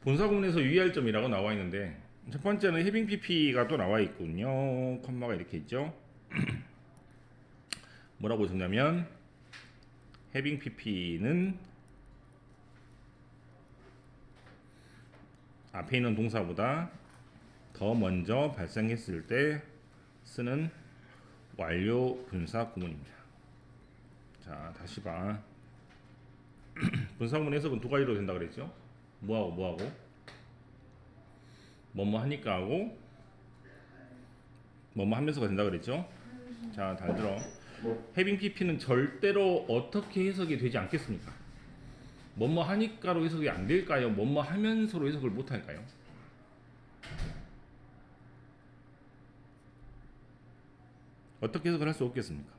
본사 구문에서 유의할 점이라고 나와 있는데 첫 번째는 헤빙 PP가 또 나와 있군요. 컴마가 이렇게 있죠. 뭐라고 적냐면 헤빙 PP는 앞에 있는 동사보다 더 먼저 발생했을 때 쓰는 완료 분사 구문입니다. 자, 다시 봐. 분사 구문 해석은 두 가지로 된다 그랬죠. 뭐하고 뭐하고 뭐뭐 하니까 하고 뭐뭐 하면서가 된다 그랬죠. 자, 잘 들어. 헤빙 PP는 절대로 어떻게 해석이 되지 않겠습니까? 뭐뭐 하니까로 해석이 안 될까요? 뭐뭐 하면서로 해석을 못 할까요? 어떻게 해석을 할 수 없겠습니까?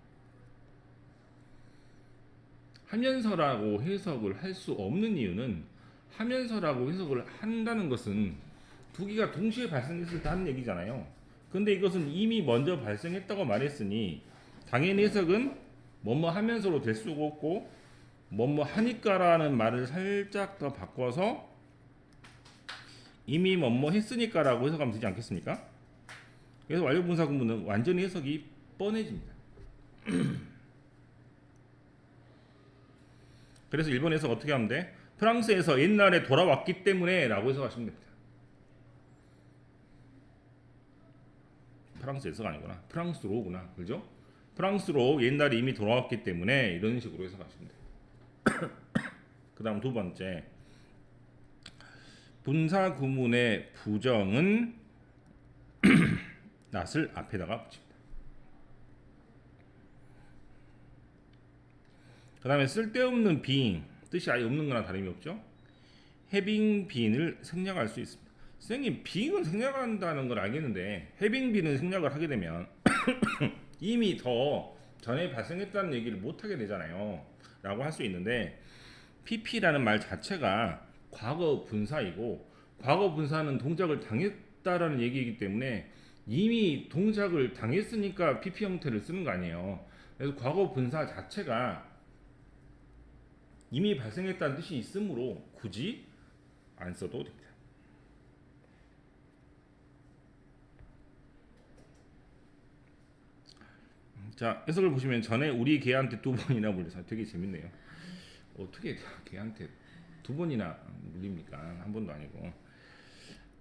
하면서라고 해석을 할 수 없는 이유는 하면서라고 해석을 한다는 것은 두 개가 동시에 발생했을 때 하는 얘기잖아요. 근데 이것은 이미 먼저 발생했다고 말했으니 당연히 해석은 뭐뭐 하면서로 될 수가 없고 뭐뭐 하니까라는 말을 살짝 더 바꿔서 이미 뭐뭐 했으니까라고 해석하면 되지 않겠습니까? 그래서 완료분사 구문은 완전히 해석이 뻔해집니다. 그래서 일본에서 어떻게 하면 돼? 프랑스에서 옛날에 돌아왔기 때문에 라고 해석하시면 됩니다. 프랑스에서가 아니구나. 프랑스로구나. 그죠? 프랑스로 옛날에 이미 돌아왔기 때문에 이런 식으로 해석하시면 돼요. 그 다음 두 번째. 분사 구문의 부정은 낫을 앞에다가 붙입니다. 그 다음에 쓸데없는 being, 뜻이 아예 없는 거나 다름이 없죠. having being을 생략할 수 있습니다. 선생님, being은 생략한다는 걸 알겠는데 having being은 생략을 하게 되면 이미 더 전에 발생했다는 얘기를 못 하게 되잖아요. 라고 할 수 있는데 pp라는 말 자체가 과거 분사이고 과거 분사는 동작을 당했다라는 얘기이기 때문에 이미 동작을 당했으니까 pp 형태를 쓰는 거 아니에요. 그래서 과거 분사 자체가 이미 발생했다는 뜻이 있으므로 굳이 안 써도 됩니다. 자, 해석을 보시면 전에 우리 개한테 두 번이나 물려서 되게 재밌네요. 어떻게 개한테 두 번이나 물립니까? 한 번도 아니고.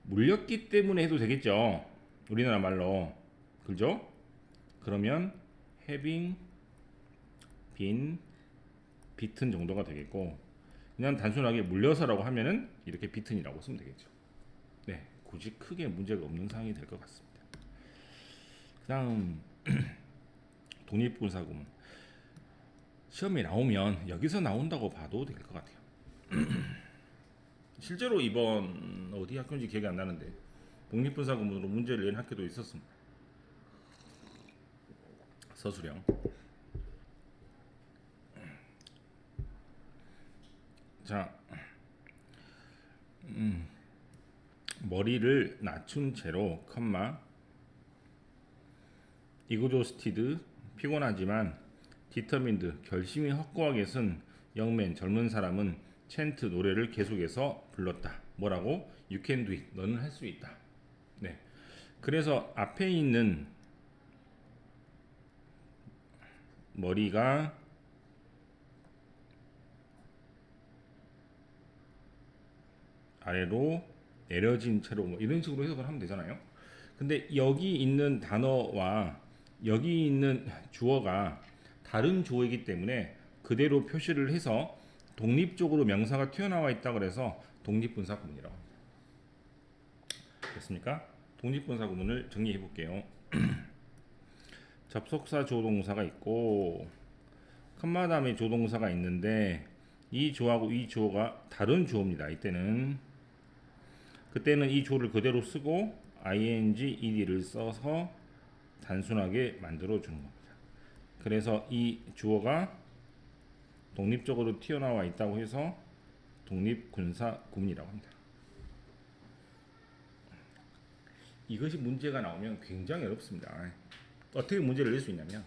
물렸기 때문에 해도 되겠죠. 우리나라 말로. 그죠? 그러면 having been bitten 정도가 되겠고 그냥 단순하게 물려서라고 하면은 이렇게 bitten이라고 쓰면 되겠죠. 네, 굳이 크게 문제가 없는 상황이 될 것 같습니다. 그 다음 독립분사구문 시험에 나오면 여기서 나온다고 봐도 될 것 같아요. 실제로 이번 어디 학교인지 기억이 안 나는데 독립분사구문으로 문제를 낸 학교도 있었습니다. 서술형. 자, 머리를 낮춘 채로 컴마 이그조스티드 피곤하지만 디터민드 결심이 확고하게 쓴 영맨 젊은 사람은 챈트 노래를 계속해서 불렀다. 뭐라고? You can do it. 너는 할 수 있다. 네. 그래서 앞에 있는 머리가 아래로 내려진 채로 뭐 이런 식으로 해석을 하면 되잖아요. 근데 여기 있는 단어와 여기 있는 주어가 다른 주어이기 때문에 그대로 표시를 해서 독립적으로 명사가 튀어나와 있다 그래서 독립분사 구문이라고 합니다. 됐습니까? 독립분사 구문을 정리해 볼게요. 접속사 조동사가 있고 컴마 다음에 조동사가 있는데 이 주어하고 이 주어가 다른 주어입니다. 그때는 이 주어를 그대로 쓰고 ing, ed를 써서 단순하게 만들어 주는 겁니다. 그래서 이 주어가 독립적으로 튀어나와 있다고 해서 독립분사 구문이라고 합니다. 이것이 문제가 나오면 굉장히 어렵습니다. 어떻게 문제를 낼 수 있냐면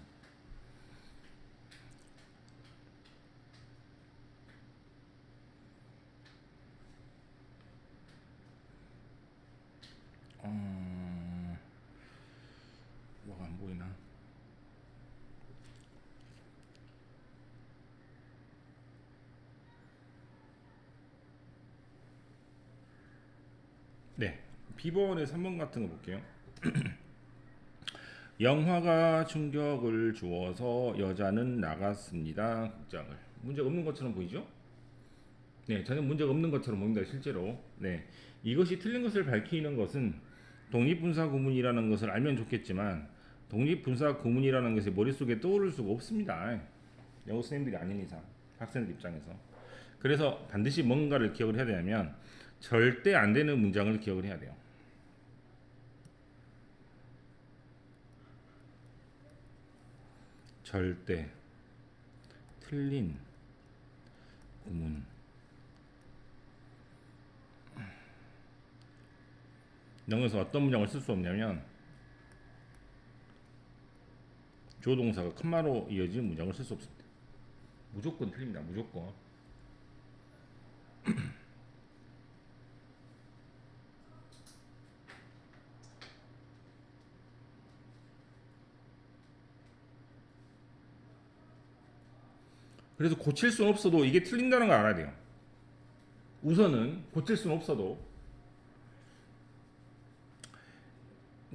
뭐가 안 보이나? 네, B번의 3번 같은 거 볼게요. 영화가 충격을 주어서 여자는 나갔습니다. 극장을. 문제가 없는 것처럼 보이죠? 네, 전혀 문제가 없는 것처럼 보입니다. 실제로. 네, 이것이 틀린 것을 밝히는 것은 독립분사 구문이라는 것을 알면 좋겠지만 독립분사 구문이라는 것이 머릿속에 떠오를 수가 없습니다. 영어 선생님들이 아닌 이상 학생들 입장에서. 그래서 반드시 뭔가를 기억을 해야 되냐면 절대 안 되는 문장을 기억을 해야 돼요. 절대 틀린 구문. 영어에서 어떤 문장을 쓸 수 없냐면 주어 동사가 컴마로 이어진 문장을 쓸 수 없습니다. 무조건 틀립니다. 무조건. 그래서 고칠 수는 없어도 이게 틀린다는 걸 알아야 돼요. 우선은 고칠 수는 없어도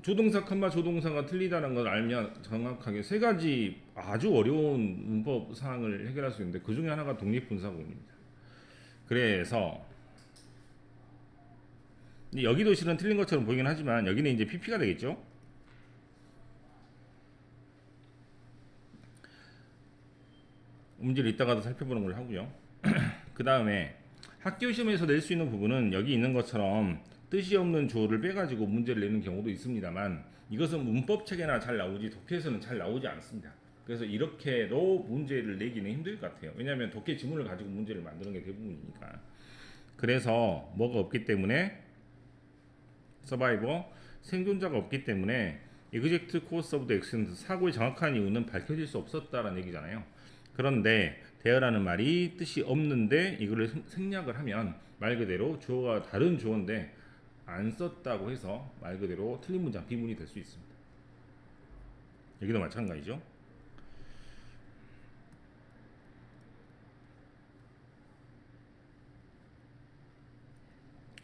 조동사, 컴마 조동사가 틀리다는 걸 알면 정확하게 세 가지 아주 어려운 문법 사항을 해결할 수 있는데 그 중에 하나가 독립분사구문입니다. 그래서 여기도 실은 틀린 것처럼 보이긴 하지만 여기는 이제 PP가 되겠죠. 문제를 이따가도 살펴보는 걸 하고요. 그 다음에 학교 시험에서 낼 수 있는 부분은 여기 있는 것처럼 뜻이 없는 주어를 빼가지고 문제를 내는 경우도 있습니다만 이것은 문법 책에나 잘 나오지 독해에서는 잘 나오지 않습니다. 그래서 이렇게도 문제를 내기는 힘들 것 같아요. 왜냐하면 독해 지문을 가지고 문제를 만드는 게 대부분이니까. 그래서 뭐가 없기 때문에 서바이버 생존자가 없기 때문에 exact cause of the accident 사고의 정확한 이유는 밝혀질 수 없었다라는 얘기잖아요. 그런데 대어라는 말이 뜻이 없는데 이거를 생략을 하면 말 그대로 주어가 다른 주어인데 안 썼다고 해서 말 그대로 틀린 문장 비문이 될 수 있습니다. 여기도 마찬가지죠.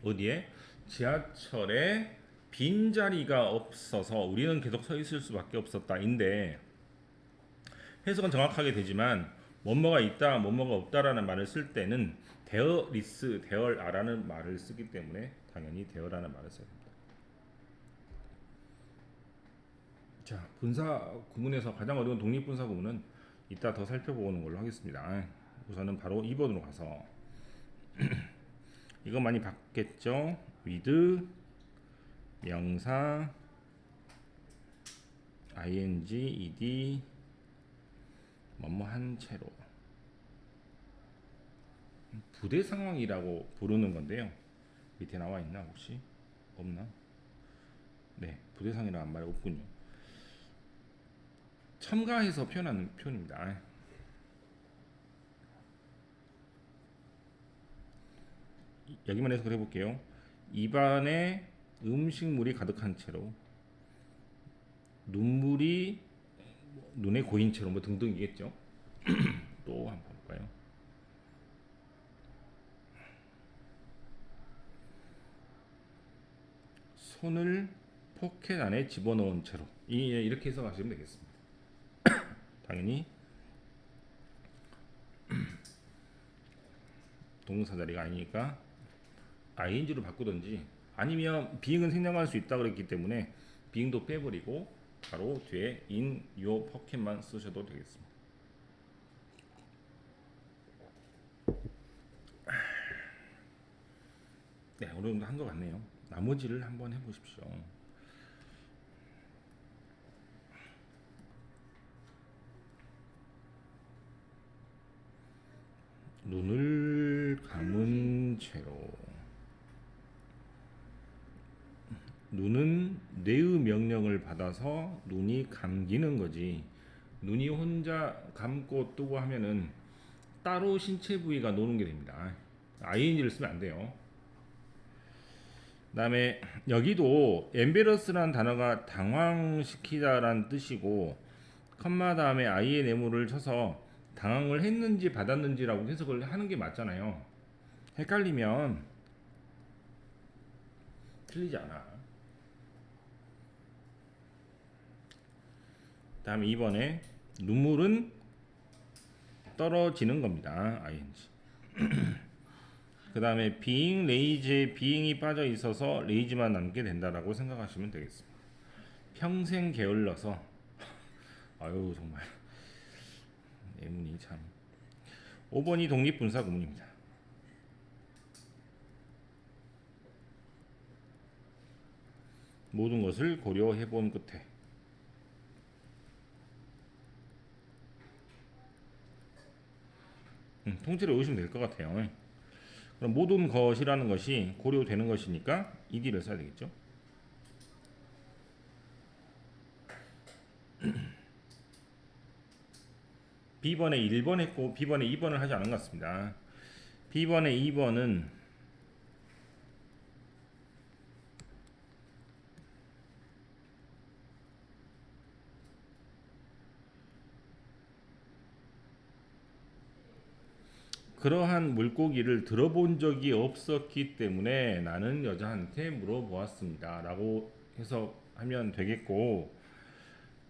어디에? 지하철에 빈자리가 없어서 우리는 계속 서 있을 수밖에 없었다인데 해석은 정확하게 되지만 뭐뭐가 있다, 뭐뭐가 없다라는 말을 쓸 때는 there is, there are라는 말을 쓰기 때문에 당연히 there라는 말을 써야 됩니다. 자, 분사 구문에서 가장 어려운 독립분사 구문은 이따 더 살펴보는 걸로 하겠습니다. 우선은 바로 2번으로 가서 이거 많이 봤겠죠? with 명사 ing, ed 뭐뭐 한 채로 부대 상황이라고 부르는 건데요. 밑에 나와 있나 혹시? 없나? 네, 부대 상황이라는 말이 없군요. 첨가해서 표현하는 표현입니다. 여기만 해석을 해볼게요. 입안에 음식물이 가득한 채로 눈물이 눈에 고인 채로 뭐 등등이겠죠. 또 한번 볼까요? 손을 포켓 안에 집어넣은 채로 이렇게 해석하시면 되겠습니다. 당연히 동사 자리가 아니니까 ing로 바꾸든지 아니면 being은 생략할 수 있다 그랬기 때문에 being도 빼버리고 바로 뒤에 in your pocket만 쓰셔도 되겠습니다. 네, 어느 정도 한 것 같네요. 나머지를 한번 해보십시오. 눈을 감은 채로 눈은 뇌의 명령을 받아서 눈이 감기는 거지 눈이 혼자 감고 뜨고 하면은 따로 신체 부위가 노는 게 됩니다. ing를 쓰면 안 돼요. 그다음에 여기도 embarrass라는 단어가 당황시키다라는 뜻이고 컴마 다음에 i의 네모를 쳐서 당황을 했는지 받았는지라고 해석을 하는 게 맞잖아요. 헷갈리면 틀리지 않아. 다음 2번에 눈물은 떨어지는 겁니다. ing. 그 다음에 being lazy에 being이 빠져 있어서 lazy만 남게 된다라고 생각하시면 되겠습니다. 평생 게을러서 아유 정말 예문이 참. 5번이 독립분사 구문입니다. 모든 것을 고려해 본 끝에 통째로 외우시면 될 것 같아요. 그럼 모든 것이라는 것이 고려되는 것이니까 ed를 써야 되겠죠. B번에 1번 했고 B번에 2번을 하지 않은 것 같습니다. B번에 2번은 그러한 물고기를 들어본 적이 없었기 때문에 나는 여자한테 물어보았습니다 라고 해석하면 되겠고,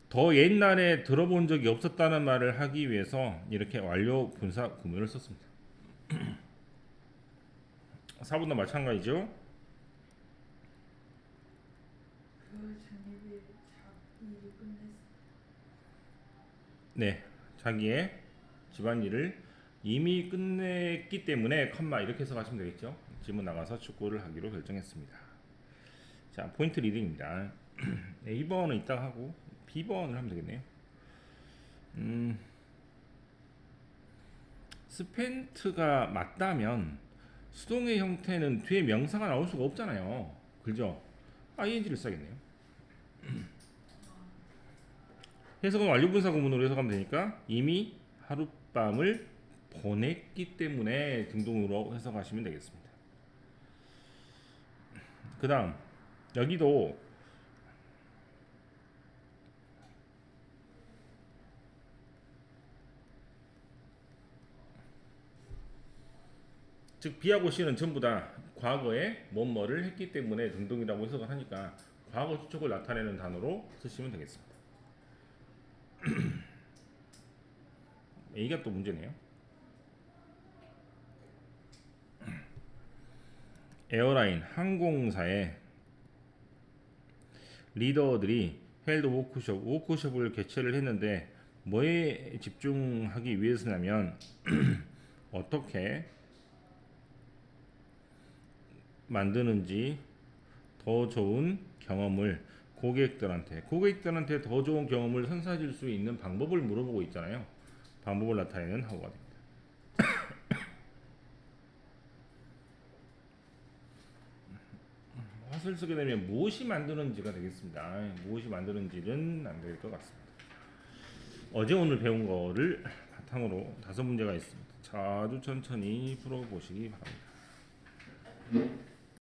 더 옛날에 들어본 적이 없었다는 말을 하기 위해서 이렇게 완료 분사 구문을 썼습니다. 4번도 마찬가지죠. 네, 자기의 집안일을 이미 끝냈기 때문에 컴마 이렇게 해석하시면 되겠죠. 집은 나가서 축구를 하기로 결정했습니다. 자, 포인트 리딩입니다. 네, 2번은 이따 하고 B번을 하면 되겠네요. 스펜트가 맞다면 수동의 형태는 뒤에 명사가 나올 수가 없잖아요. 그죠? ing를 써야겠네요. 해석은 완료분사 구문으로 해석하면 되니까 이미 하룻밤을 보냈기 때문에 등등으로 해석하시면 되겠습니다. 그 다음 여기도 즉 B하고 C는 전부 다 과거에 뭐뭐를 했기 때문에 등등이라고 해석을 하니까 과거 추측을 나타내는 단어로 쓰시면 되겠습니다. A가 또 문제네요. 에어라인 항공사의 리더들이 헬드 워크숍을 개최를 했는데 뭐에 집중하기 위해서냐면 어떻게 만드는지 더 좋은 경험을 고객들한테 더 좋은 경험을 선사해줄 수 있는 방법을 물어보고 있잖아요. 방법을 나타내는 하우가 됩니다. 핫을 쓰게 되면 무엇이 만드는지가 되겠습니다. 무엇이 만드는지는 안 될 것 같습니다. 어제 오늘 배운 거를 바탕으로 5문제가 있습니다. 아주 천천히 풀어보시기 바랍니다.